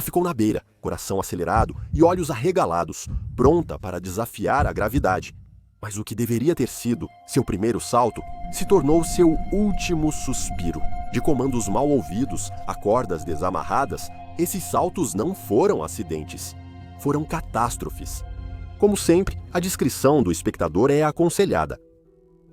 ficou na beira, coração acelerado e olhos arregalados, pronta para desafiar a gravidade. Mas o que deveria ter sido seu primeiro salto se tornou seu último suspiro. De comandos mal ouvidos a cordas desamarradas, esses saltos não foram acidentes, foram catástrofes. Como sempre, a discrição do espectador é aconselhada.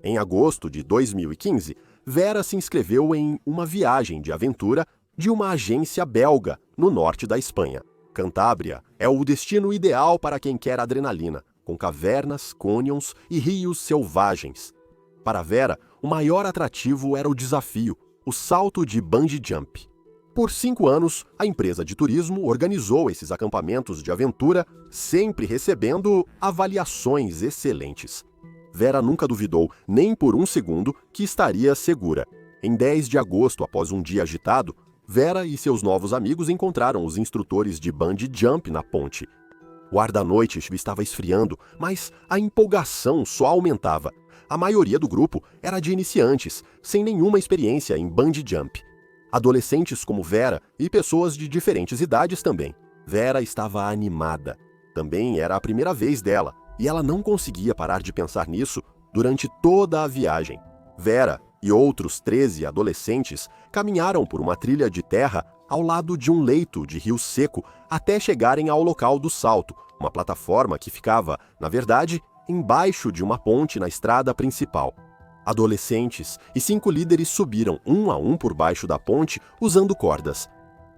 Em agosto de 2015, Vera se inscreveu em uma viagem de aventura de uma agência belga no norte da Espanha. Cantábria é o destino ideal para quem quer adrenalina, com cavernas, cânions e rios selvagens. Para Vera, o maior atrativo era o desafio, o salto de bungee jump. Por 5 anos, a empresa de turismo organizou esses acampamentos de aventura, sempre recebendo avaliações excelentes. Vera nunca duvidou, nem por um segundo, que estaria segura. Em 10 de agosto, após um dia agitado, Vera e seus novos amigos encontraram os instrutores de bungee jump na ponte. O ar da noite estava esfriando, mas a empolgação só aumentava. A maioria do grupo era de iniciantes, sem nenhuma experiência em bungee jump. Adolescentes como Vera e pessoas de diferentes idades também. Vera estava animada. Também era a primeira vez dela, e ela não conseguia parar de pensar nisso durante toda a viagem. Vera e outros 13 adolescentes caminharam por uma trilha de terra ao lado de um leito de rio seco até chegarem ao local do salto, uma plataforma que ficava, na verdade, embaixo de uma ponte na estrada principal. Adolescentes e 5 líderes subiram um a um por baixo da ponte usando cordas.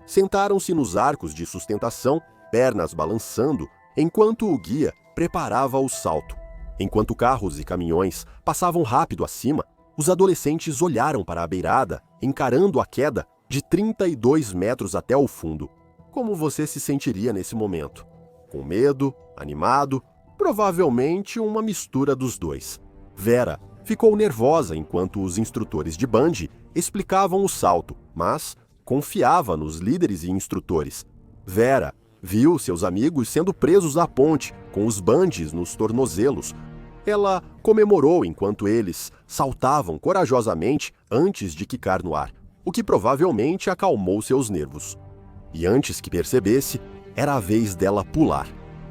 Sentaram-se nos arcos de sustentação, pernas balançando, enquanto o guia preparava o salto. Enquanto carros e caminhões passavam rápido acima, os adolescentes olharam para a beirada, encarando a queda de 32 metros até o fundo. Como você se sentiria nesse momento? Com medo, animado, provavelmente uma mistura dos dois. Vera ficou nervosa enquanto os instrutores de bungee explicavam o salto, mas confiava nos líderes e instrutores. Vera viu seus amigos sendo presos à ponte, com os bungees nos tornozelos. Ela comemorou enquanto eles saltavam corajosamente antes de quicar no ar, o que provavelmente acalmou seus nervos. E antes que percebesse, era a vez dela pular.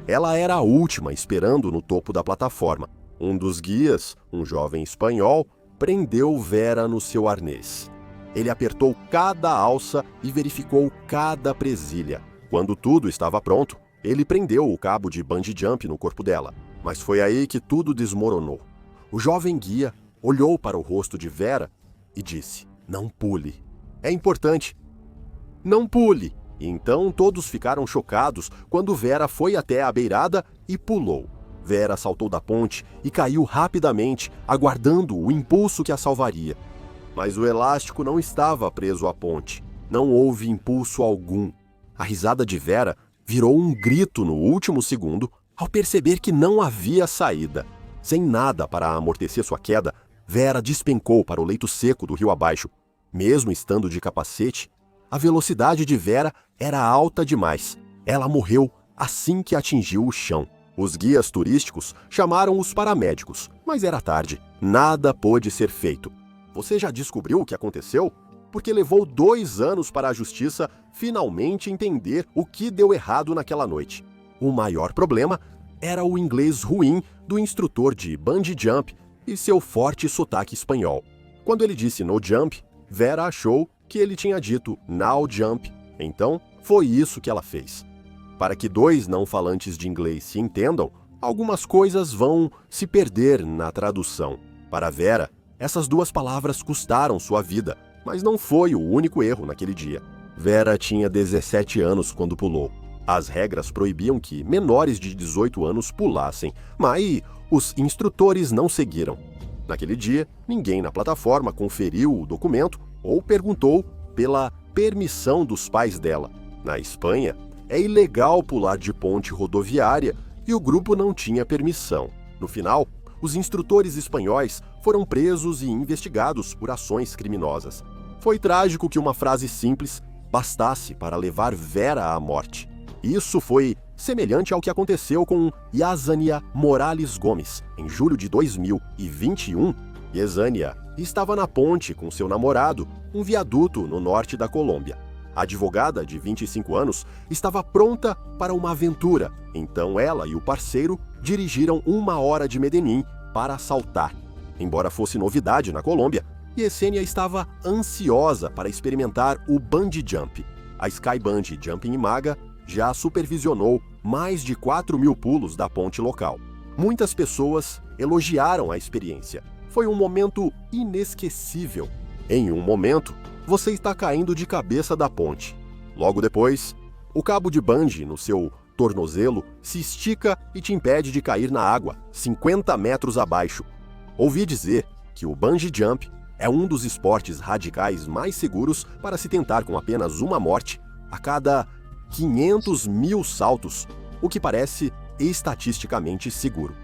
Ela era a última esperando no topo da plataforma. Um dos guias, um jovem espanhol, prendeu Vera no seu arnês. Ele apertou cada alça e verificou cada presilha. Quando tudo estava pronto, ele prendeu o cabo de bungee jump no corpo dela. Mas foi aí que tudo desmoronou. O jovem guia olhou para o rosto de Vera e disse: "Não pule. É importante. Não pule." E então todos ficaram chocados quando Vera foi até a beirada e pulou. Vera saltou da ponte e caiu rapidamente, aguardando o impulso que a salvaria. Mas o elástico não estava preso à ponte. Não houve impulso algum. A risada de Vera virou um grito no último segundo ao perceber que não havia saída. Sem nada para amortecer sua queda, Vera despencou para o leito seco do rio abaixo. Mesmo estando de capacete, a velocidade de Vera era alta demais. Ela morreu assim que atingiu o chão. Os guias turísticos chamaram os paramédicos, mas era tarde. Nada pôde ser feito. Você já descobriu o que aconteceu? Porque levou 2 anos para a justiça finalmente entender o que deu errado naquela noite. O maior problema era o inglês ruim do instrutor de bungee jump e seu forte sotaque espanhol. Quando ele disse no jump, Vera achou que ele tinha dito now jump. Então, foi isso que ela fez. Para que 2 não falantes de inglês se entendam, algumas coisas vão se perder na tradução. Para Vera, essas 2 palavras custaram sua vida, mas não foi o único erro naquele dia. Vera tinha 17 anos quando pulou. As regras proibiam que menores de 18 anos pulassem, mas os instrutores não seguiram. Naquele dia, ninguém na plataforma conferiu o documento ou perguntou pela permissão dos pais dela. Na Espanha, é ilegal pular de ponte rodoviária e o grupo não tinha permissão. No final, os instrutores espanhóis foram presos e investigados por ações criminosas. Foi trágico que uma frase simples bastasse para levar Vera à morte. Isso foi semelhante ao que aconteceu com Yesenia Morales Gomes. Em julho de 2021, Yesenia estava na ponte com seu namorado, um viaduto no norte da Colômbia. A advogada, de 25 anos, estava pronta para uma aventura, então ela e o parceiro dirigiram 1 hora de Medellín para saltar. Embora fosse novidade na Colômbia, Yesenia estava ansiosa para experimentar o bungee jump. A Sky Bungee Jumping Maga já supervisionou mais de 4.000 pulos da ponte local. Muitas pessoas elogiaram a experiência. Foi um momento inesquecível. Em um momento, você está caindo de cabeça da ponte. Logo depois, o cabo de bungee no seu tornozelo se estica e te impede de cair na água, 50 metros abaixo. Ouvi dizer que o bungee jump é um dos esportes radicais mais seguros para se tentar com apenas uma morte a cada 500.000 saltos, o que parece estatisticamente seguro.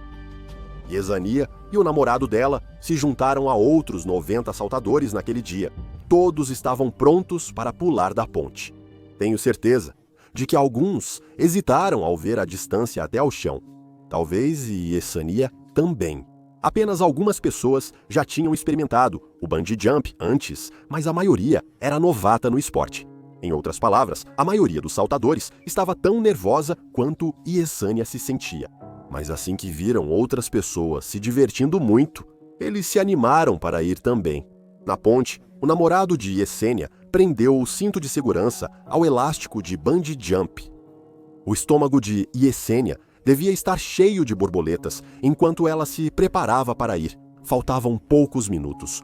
Yesenia e o namorado dela se juntaram a outros 90 saltadores naquele dia. Todos estavam prontos para pular da ponte. Tenho certeza de que alguns hesitaram ao ver a distância até ao chão. Talvez Yesenia também. Apenas algumas pessoas já tinham experimentado o bungee jump antes, mas a maioria era novata no esporte. Em outras palavras, a maioria dos saltadores estava tão nervosa quanto Yesenia se sentia. Mas assim que viram outras pessoas se divertindo muito, eles se animaram para ir também. Na ponte, o namorado de Yesenia prendeu o cinto de segurança ao elástico de bungee jump. O estômago de Yesenia devia estar cheio de borboletas enquanto ela se preparava para ir. Faltavam poucos minutos.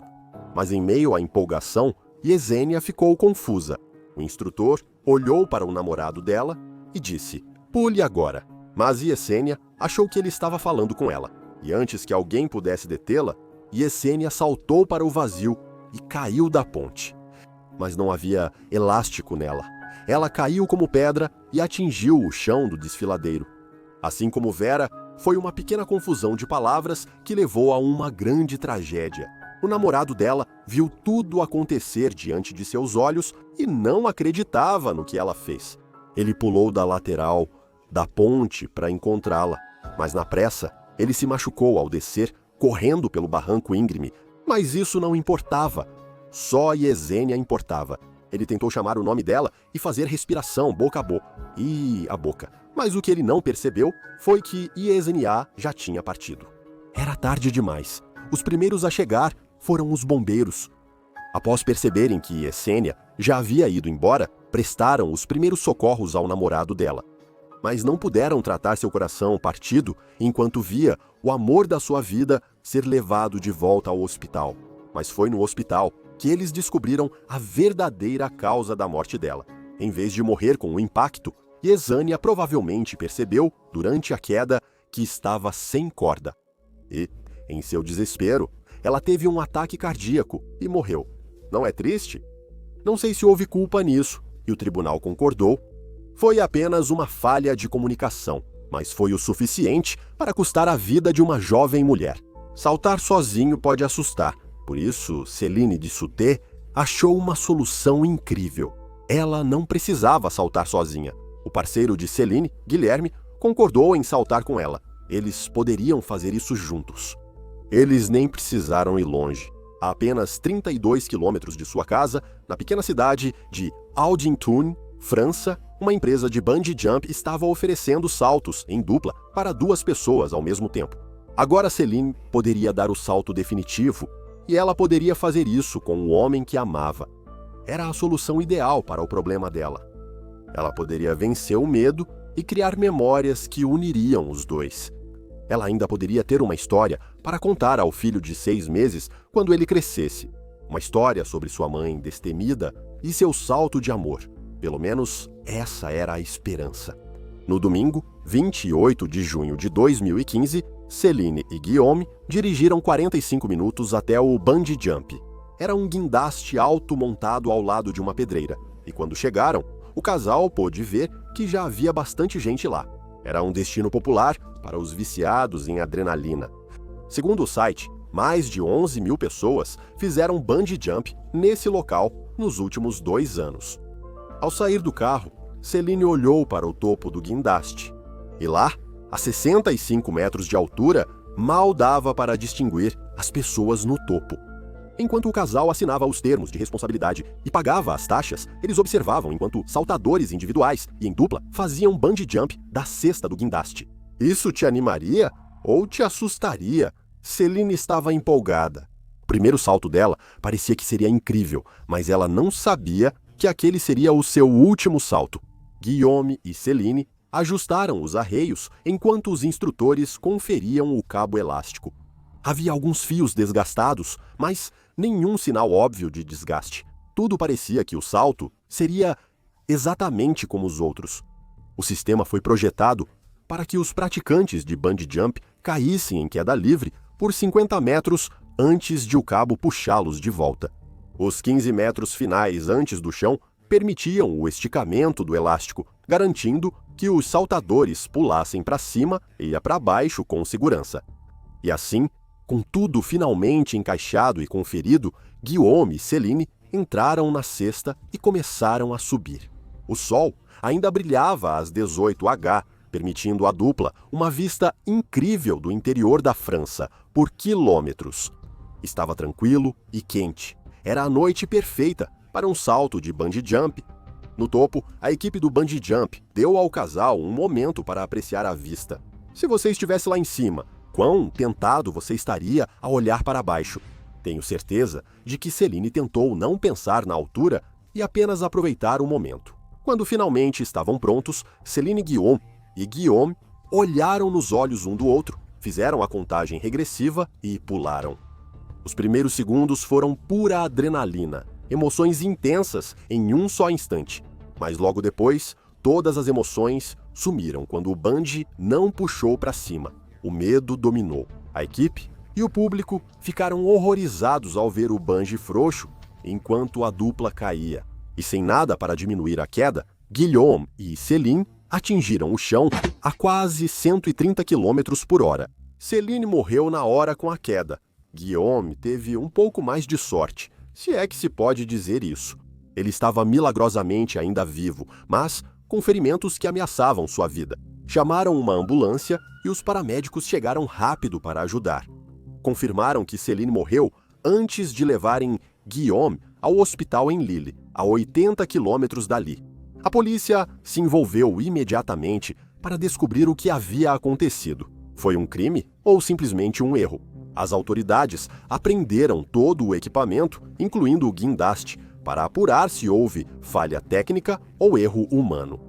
Mas em meio à empolgação, Yesenia ficou confusa. O instrutor olhou para o namorado dela e disse: "Pule agora." Mas Yesenia achou que ele estava falando com ela. E antes que alguém pudesse detê-la, Yesenia saltou para o vazio e caiu da ponte. Mas não havia elástico nela. Ela caiu como pedra e atingiu o chão do desfiladeiro. Assim como Vera, foi uma pequena confusão de palavras que levou a uma grande tragédia. O namorado dela viu tudo acontecer diante de seus olhos e não acreditava no que ela fez. Ele pulou da lateral da ponte para encontrá-la, mas na pressa, ele se machucou ao descer, correndo pelo barranco íngreme. Mas isso não importava. Só Yesenia importava. Ele tentou chamar o nome dela e fazer respiração boca a boca. Mas o que ele não percebeu foi que Yesenia já tinha partido. Era tarde demais. Os primeiros a chegar foram os bombeiros. Após perceberem que Yesenia já havia ido embora, prestaram os primeiros socorros ao namorado dela. Mas não puderam tratar seu coração partido enquanto via o amor da sua vida ser levado de volta ao hospital. Mas foi no hospital que eles descobriram a verdadeira causa da morte dela. Em vez de morrer com o impacto, Yesenia provavelmente percebeu, durante a queda, que estava sem corda. E, em seu desespero, ela teve um ataque cardíaco e morreu. Não é triste? Não sei se houve culpa nisso, e o tribunal concordou. Foi apenas uma falha de comunicação, mas foi o suficiente para custar a vida de uma jovem mulher. Saltar sozinho pode assustar, por isso Céline de Sauté achou uma solução incrível. Ela não precisava saltar sozinha. O parceiro de Céline, Guilherme, concordou em saltar com ela. Eles poderiam fazer isso juntos. Eles nem precisaram ir longe. A apenas 32 quilômetros de sua casa, na pequena cidade de Audintoun, França, uma empresa de bungee jump estava oferecendo saltos em dupla para 2 pessoas ao mesmo tempo. Agora Céline poderia dar o salto definitivo e ela poderia fazer isso com o homem que amava. Era a solução ideal para o problema dela. Ela poderia vencer o medo e criar memórias que uniriam os dois. Ela ainda poderia ter uma história para contar ao filho de 6 meses quando ele crescesse. Uma história sobre sua mãe destemida e seu salto de amor. Pelo menos essa era a esperança. No domingo, 28 de junho de 2015, Céline e Guillaume dirigiram 45 minutos até o bungee jump. Era um guindaste alto montado ao lado de uma pedreira, e quando chegaram, o casal pôde ver que já havia bastante gente lá. Era um destino popular para os viciados em adrenalina. Segundo o site, mais de 11.000 pessoas fizeram bungee jump nesse local nos últimos 2 anos. Ao sair do carro, Céline olhou para o topo do guindaste. E lá, a 65 metros de altura, mal dava para distinguir as pessoas no topo. Enquanto o casal assinava os termos de responsabilidade e pagava as taxas, eles observavam enquanto saltadores individuais e em dupla faziam bungee jump da cesta do guindaste. Isso te animaria ou te assustaria? Celine estava empolgada. O primeiro salto dela parecia que seria incrível, mas ela não sabia que aquele seria o seu último salto. Guillaume e Celine ajustaram os arreios enquanto os instrutores conferiam o cabo elástico. Havia alguns fios desgastados, mas nenhum sinal óbvio de desgaste. Tudo parecia que o salto seria exatamente como os outros. O sistema foi projetado para que os praticantes de bungee jump caíssem em queda livre por 50 metros antes de o cabo puxá-los de volta. Os 15 metros finais antes do chão permitiam o esticamento do elástico, garantindo que os saltadores pulassem para cima e para baixo com segurança. E assim, com tudo finalmente encaixado e conferido, Guillaume e Celine entraram na cesta e começaram a subir. O sol ainda brilhava às 18h, permitindo à dupla uma vista incrível do interior da França por quilômetros. Estava tranquilo e quente. Era a noite perfeita para um salto de bungee jump. No topo, a equipe do bungee jump deu ao casal um momento para apreciar a vista. Se você estivesse lá em cima, quão tentado você estaria a olhar para baixo? Tenho certeza de que Celine tentou não pensar na altura e apenas aproveitar o momento. Quando finalmente estavam prontos, Celine e Guillaume olharam nos olhos um do outro, fizeram a contagem regressiva e pularam. Os primeiros segundos foram pura adrenalina, emoções intensas em um só instante. Mas logo depois, todas as emoções sumiram quando o bungee não puxou para cima. O medo dominou. A equipe e o público ficaram horrorizados ao ver o bungee frouxo enquanto a dupla caía. E sem nada para diminuir a queda, Guillaume e Celine atingiram o chão a quase 130 km por hora. Celine morreu na hora com a queda. Guillaume teve um pouco mais de sorte, se é que se pode dizer isso. Ele estava milagrosamente ainda vivo, mas com ferimentos que ameaçavam sua vida. Chamaram uma ambulância e os paramédicos chegaram rápido para ajudar. Confirmaram que Celine morreu antes de levarem Guillaume ao hospital em Lille, a 80 quilômetros dali. A polícia se envolveu imediatamente para descobrir o que havia acontecido. Foi um crime ou simplesmente um erro? As autoridades apreenderam todo o equipamento, incluindo o guindaste, para apurar se houve falha técnica ou erro humano.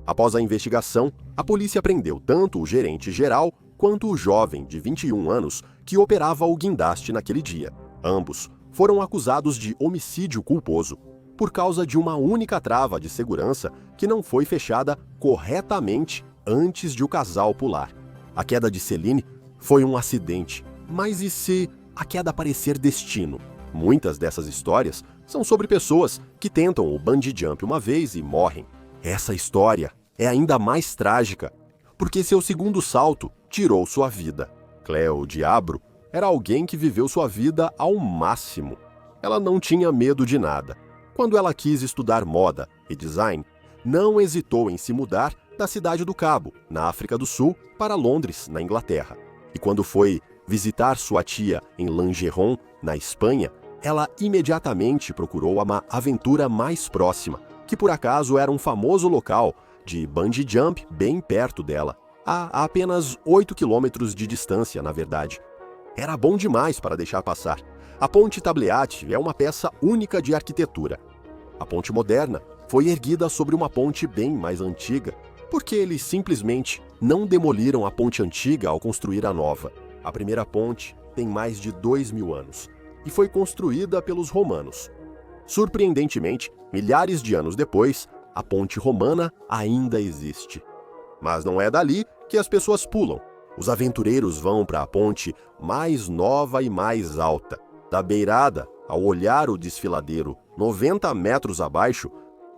Após a investigação, a polícia prendeu tanto o gerente geral quanto o jovem de 21 anos que operava o guindaste naquele dia. Ambos foram acusados de homicídio culposo, por causa de uma única trava de segurança que não foi fechada corretamente antes de o casal pular. A queda de Celine foi um acidente, mas e se a queda parecer destino? Muitas dessas histórias são sobre pessoas que tentam o bungee jump uma vez e morrem. Essa história é ainda mais trágica, porque seu segundo salto tirou sua vida. Cleo Diabro era alguém que viveu sua vida ao máximo. Ela não tinha medo de nada. Quando ela quis estudar moda e design, não hesitou em se mudar da Cidade do Cabo, na África do Sul, para Londres, na Inglaterra. E quando foi visitar sua tia em Langeron, na Espanha, ela imediatamente procurou uma aventura mais próxima, que por acaso era um famoso local de bungee jump bem perto dela, a apenas 8 quilômetros de distância, na verdade. Era bom demais para deixar passar. A Ponte Tableat é uma peça única de arquitetura. A ponte moderna foi erguida sobre uma ponte bem mais antiga, porque eles simplesmente não demoliram a ponte antiga ao construir a nova. A primeira ponte tem mais de 2.000 anos e foi construída pelos romanos. Surpreendentemente, milhares de anos depois, a ponte romana ainda existe. Mas não é dali que as pessoas pulam. Os aventureiros vão para a ponte mais nova e mais alta. Da beirada, ao olhar o desfiladeiro 90 metros abaixo,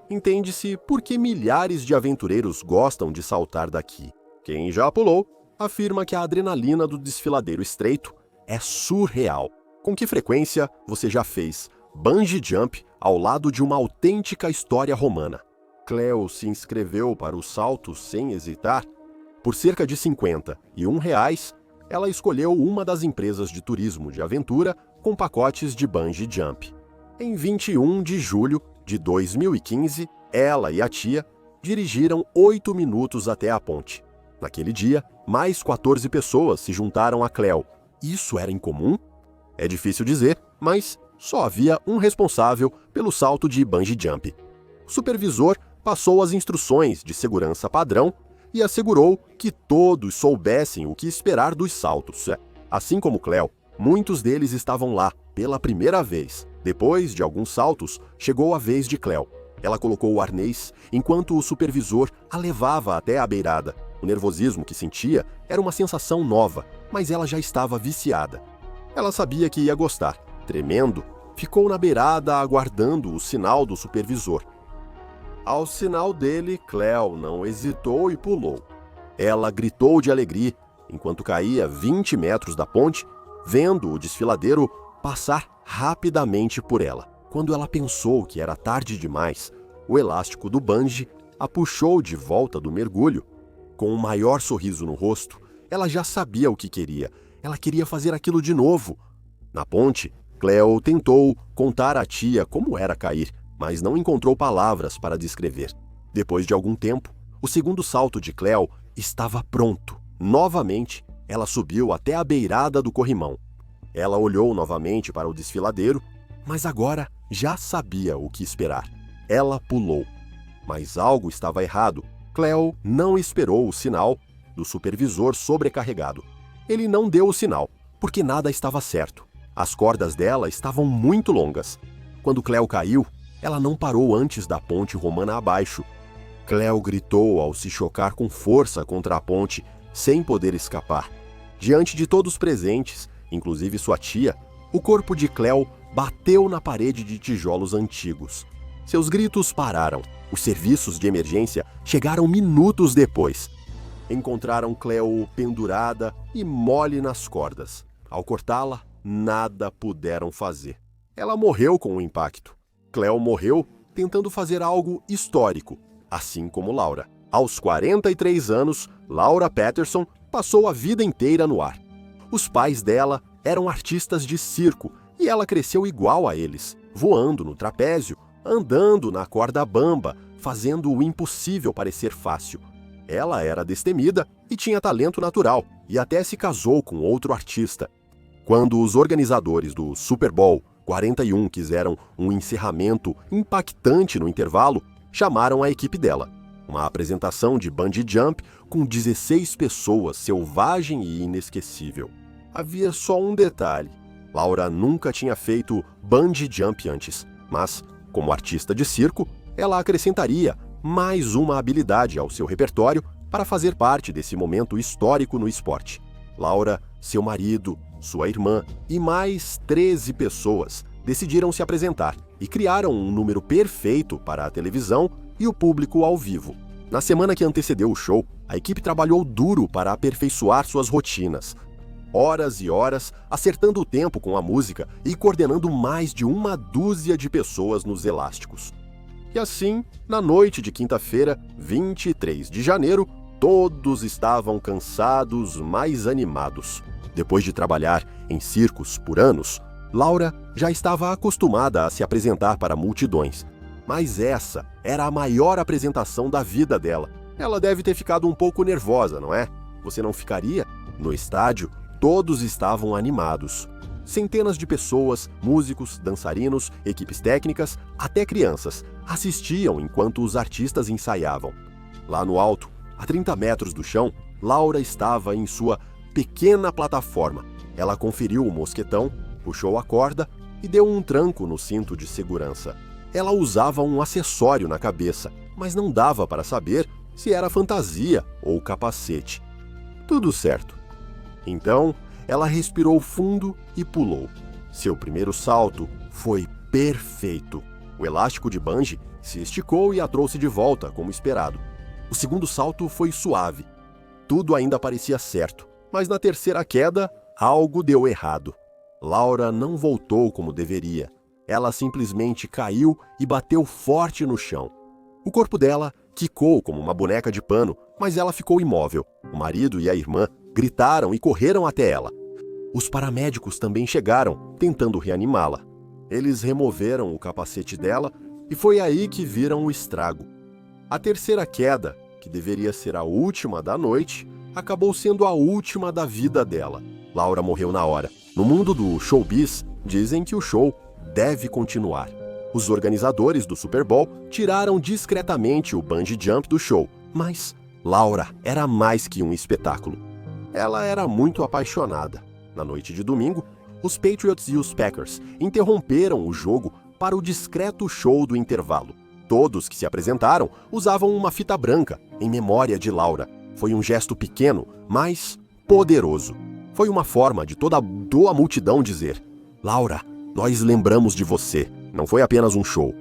entende-se por que milhares de aventureiros gostam de saltar daqui. Quem já pulou afirma que a adrenalina do desfiladeiro estreito é surreal. Com que frequência você já fez bungee jump ao lado de uma autêntica história romana? Cleo se inscreveu para o salto sem hesitar. Por cerca de R$ 51, ela escolheu uma das empresas de turismo de aventura com pacotes de bungee jump. Em 21 de julho de 2015, ela e a tia dirigiram 8 minutos até a ponte. Naquele dia, mais 14 pessoas se juntaram a Cleo. Isso era incomum? É difícil dizer, mas só havia um responsável pelo salto de bungee jump. O supervisor passou as instruções de segurança padrão e assegurou que todos soubessem o que esperar dos saltos. Assim como Cleo, muitos deles estavam lá pela primeira vez. Depois de alguns saltos, chegou a vez de Cleo. Ela colocou o arnês enquanto o supervisor a levava até a beirada. O nervosismo que sentia era uma sensação nova, mas ela já estava viciada. Ela sabia que ia gostar. Tremendo, ficou na beirada aguardando o sinal do supervisor. Ao sinal dele, Cleo não hesitou e pulou. Ela gritou de alegria enquanto caía 20 metros da ponte, vendo o desfiladeiro passar rapidamente por ela. Quando ela pensou que era tarde demais, o elástico do bungee a puxou de volta do mergulho. Com um maior sorriso no rosto, ela já sabia o que queria. Ela queria fazer aquilo de novo. Na ponte, Cleo tentou contar à tia como era cair, mas não encontrou palavras para descrever. Depois de algum tempo, o segundo salto de Cleo estava pronto. Novamente, ela subiu até a beirada do corrimão. Ela olhou novamente para o desfiladeiro, mas agora já sabia o que esperar. Ela pulou. Mas algo estava errado. Cleo não esperou o sinal do supervisor sobrecarregado. Ele não deu o sinal, porque nada estava certo. As cordas dela estavam muito longas. Quando Cleo caiu, ela não parou antes da ponte romana abaixo. Cleo gritou ao se chocar com força contra a ponte, sem poder escapar. Diante de todos presentes, inclusive sua tia, o corpo de Cleo bateu na parede de tijolos antigos. Seus gritos pararam. Os serviços de emergência chegaram minutos depois. Encontraram Cleo pendurada e mole nas cordas. Ao cortá-la, nada puderam fazer. Ela morreu com o impacto. Cleo morreu tentando fazer algo histórico, assim como Laura. Aos 43 anos, Laura Patterson passou a vida inteira no ar. Os pais dela eram artistas de circo e ela cresceu igual a eles, voando no trapézio, andando na corda bamba, fazendo o impossível parecer fácil. Ela era destemida e tinha talento natural, e até se casou com outro artista. Quando os organizadores do Super Bowl 41 quiseram um encerramento impactante no intervalo, chamaram a equipe dela. Uma apresentação de bungee jump com 16 pessoas, selvagem e inesquecível. Havia só um detalhe. Laura nunca tinha feito bungee jump antes, mas, como artista de circo, ela acrescentaria mais uma habilidade ao seu repertório para fazer parte desse momento histórico no esporte. Laura, seu marido, sua irmã e mais 13 pessoas decidiram se apresentar e criaram um número perfeito para a televisão e o público ao vivo. Na semana que antecedeu o show, a equipe trabalhou duro para aperfeiçoar suas rotinas. Horas e horas acertando o tempo com a música e coordenando mais de uma dúzia de pessoas nos elásticos. E assim, na noite de quinta-feira, 23 de janeiro, todos estavam cansados, mas animados. Depois de trabalhar em circos por anos, Laura já estava acostumada a se apresentar para multidões. Mas essa era a maior apresentação da vida dela. Ela deve ter ficado um pouco nervosa, não é? Você não ficaria? No estádio, todos estavam animados. Centenas de pessoas, músicos, dançarinos, equipes técnicas, até crianças, assistiam enquanto os artistas ensaiavam. Lá no alto, a 30 metros do chão, Laura estava em sua pequena plataforma. Ela conferiu o mosquetão, puxou a corda e deu um tranco no cinto de segurança. Ela usava um acessório na cabeça, mas não dava para saber se era fantasia ou capacete. Tudo certo. Então, ela respirou fundo e pulou. Seu primeiro salto foi perfeito. O elástico de bungee se esticou e a trouxe de volta, como esperado. O segundo salto foi suave. Tudo ainda parecia certo, mas na terceira queda, algo deu errado. Laura não voltou como deveria. Ela simplesmente caiu e bateu forte no chão. O corpo dela quicou como uma boneca de pano, mas ela ficou imóvel. O marido e a irmã gritaram e correram até ela. Os paramédicos também chegaram, tentando reanimá-la. Eles removeram o capacete dela e foi aí que viram o estrago. A terceira queda, que deveria ser a última da noite, acabou sendo a última da vida dela. Laura morreu na hora. No mundo do showbiz, dizem que o show deve continuar. Os organizadores do Super Bowl tiraram discretamente o bungee jump do show, mas Laura era mais que um espetáculo. Ela era muito apaixonada. Na noite de domingo, os Patriots e os Packers interromperam o jogo para o discreto show do intervalo. Todos que se apresentaram usavam uma fita branca em memória de Laura. Foi um gesto pequeno, mas poderoso. Foi uma forma de toda a multidão dizer: Laura, nós lembramos de você. Não foi apenas um show.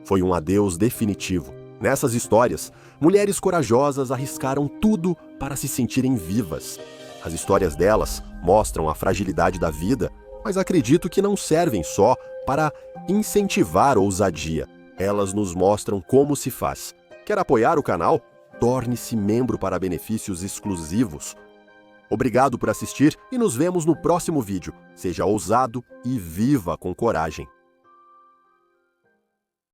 Foi um adeus definitivo. Nessas histórias, mulheres corajosas arriscaram tudo para se sentirem vivas. As histórias delas mostram a fragilidade da vida, mas acredito que não servem só para incentivar ousadia. Elas nos mostram como se faz. Quer apoiar o canal? Torne-se membro para benefícios exclusivos. Obrigado por assistir e nos vemos no próximo vídeo. Seja ousado e viva com coragem.